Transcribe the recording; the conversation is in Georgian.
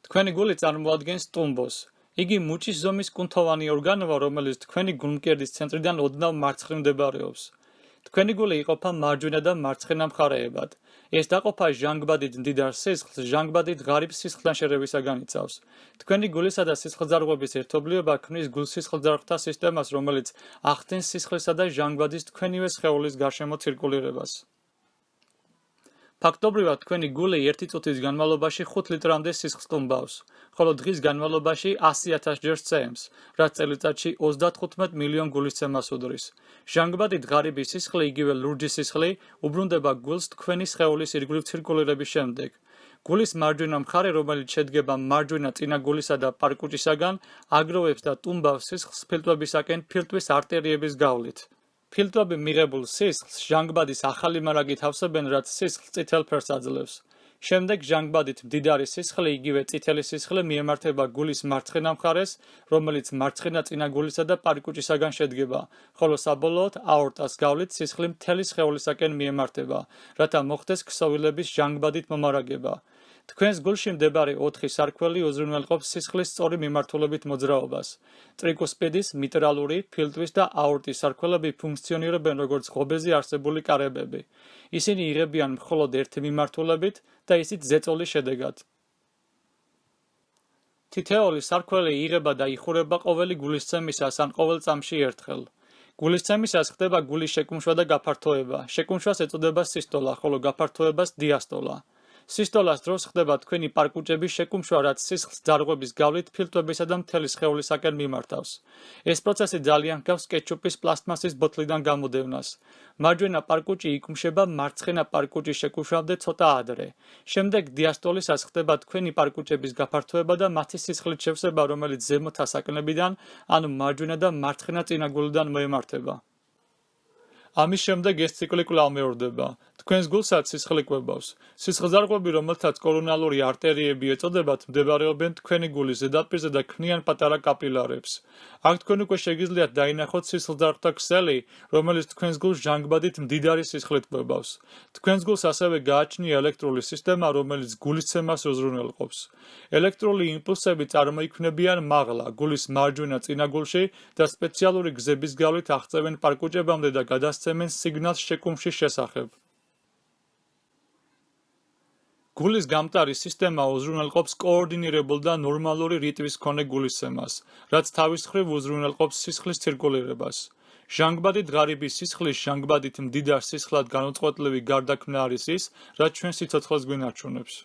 თქვენი გული წარმოადგენს ტუმბოს. იგი მუჭის ზომის კუნთოვანი ორგანოა, რომელიც თქვენი გულმკერდის ცენტრიდან ოდნავ მარცხნივ მდებარეობს. თქვენი გული იყოფა მარჯვენა და მარცხენა მხარეებად. ეს დაყოფა ჟანგბადით მდიდარ სისხლს ჟანგბადით ღარიბ სისხლთან შერევისაგან იცავს. თქვენი გულისა და სისხლძარღვების ერთობლიობა ქმნის გულსისხლძარღვთა სისტემას, რომელიც ახდენს სისხლისა და ჟანგბადის თქვენივე სხეულის გარშემო ცირკულირებას. ფაქტობრივად თქვენი გული 1 წუთის განმავლობაში 5 ლიტრამდე სისხლს ტუმბავს, ხოლო დღის განმავლობაში 100,000 ჯერ სცემს, რაც წელიწადში 35 მილიონ გულისცემას უდრის. ჟანგბადით ღარიბი სისხლი, იგივე ლურჯი სისხლი, უბრუნდება გულს თქვენი სხეულის ირგვლივ ცირკულირების შემდეგ. გულის მარჯვენა მხარე, რომელიც შედგება მარჯვენა წინა გულისა და პარკუჭისაგან, აგროვებს და ტუმბავს სისხლს ფილტვებისაკენ ფილტვის არტერიების გავლით. ფილტვები მიღებულ სისხლს ჟანგბადის ახალი მარაგით ავსებენ, რაც სისხლს წითელ ფერს აძლევს. შემდეგ ჟანგბადით მდიდარი სისხლი, იგივე წითელი სისხლი მიემართება გულის მარცხენა მხარეს, რომელიც მარცხენა წინა გულისა და პარკუჭისაგან შედგება, ხოლო საბოლოოდ აორტას გავლით სისხლი მთელი სხეულისაკენ მიემართება, რათა მოხდეს ქსოვილების ჟანგბადით მომარაგება. თქვენს გულში მდებარე 4 სარქველი უზრუნველყოფს სისხლის სწორი მიმართულებით მოძრაობას. ტრიკუსპიდის, მიტრალური, ფილტვის და აორტის სარქველები ფუნქციონირებენ როგორც ღობეზე არსებული კარებები. ისინი იღებიან მხოლოდ ერთი მიმართულებით და ისიც ზეწოლის შედეგად. თითოეული სარქველი იღება და იხურება ყოველი გულისცემისას ან ყოველ წამში ერთხელ. გულისცემისას ხდება გულის შეკუმშვა და გაფართოება. შეკუმშვას ეწოდება სისტოლა, ხოლო გაფართოებას დიასტოლა. სისტოლას დროს ხდება თქვენი პარკუჭების შეკუმშვა, რაც სისხლს ძარღვების გავლით ფილტვებისა და მთელი სხეულისაკენ მიმართავს. ეს პროცესი ძალიან ჰგავს კეჩუპის პლასტმასის ბოთლიდან გამოდევნას. მარჯვენა პარკუჭი იკუმშება მარცხენა პარკუჭის შეკუმშვამდე ცოტა ადრე. შემდეგ დიასტოლისას ხდება თქვენი პარკუჭების გაფართოება და მათი სისხლით შევსება, რომელიც ზემოთ ასაკნებიდან, ანუ მარჯვენა და მარცხენა წინა გულიდან მოემართება. ამის შემდეგ ეს ციკლი კვლავ მეორდება. თქვენს გულსაც სისხლი კვებავს. სისხლძარღვები, რომელთაც კორონალური არტერიები ეწოდებათ, მდებარეობენ თქვენი გულის ზედაპირზე და ქმნიან პატარა კაპილარებს. აქ თქვენ უკვე შეგიძლიათ დაინახოთ სისხლძარღვთა ქსელი, რომელიც თქვენს გულს ჟანგბადით მდიდარი სისხლით კვებავს. თქვენს გულს ასევე გააჩნია ელექტრული სისტემა, რომელიც გულისცემას უზრუნველყოფს. ელექტრული იმპულსები წარმოიქმნებიან მაღლა, გულის მარჯვენა წინა გულში და სპეციალური გზების გავლით აღწევენ პარკუჭებამდე და გადასცემენ სიგნალს შეკუმშვის შესახებ. გულის გამტარი სისტემა უზრუნველყოფს კოორდინირებულ და ნორმალური რიტმის მქონე გულისცემას, რაც თავის მხრივ უზრუნველყოფს სისხლის ცირკულირებას. ჟანგბადით ღარიბი სისხლის ჟანგბადით მდიდარ სისხლად განუწყვეტლივი გარდაქმნა არის ის, რაც ჩვენ სიცოცხლეს გვინარჩუნებს.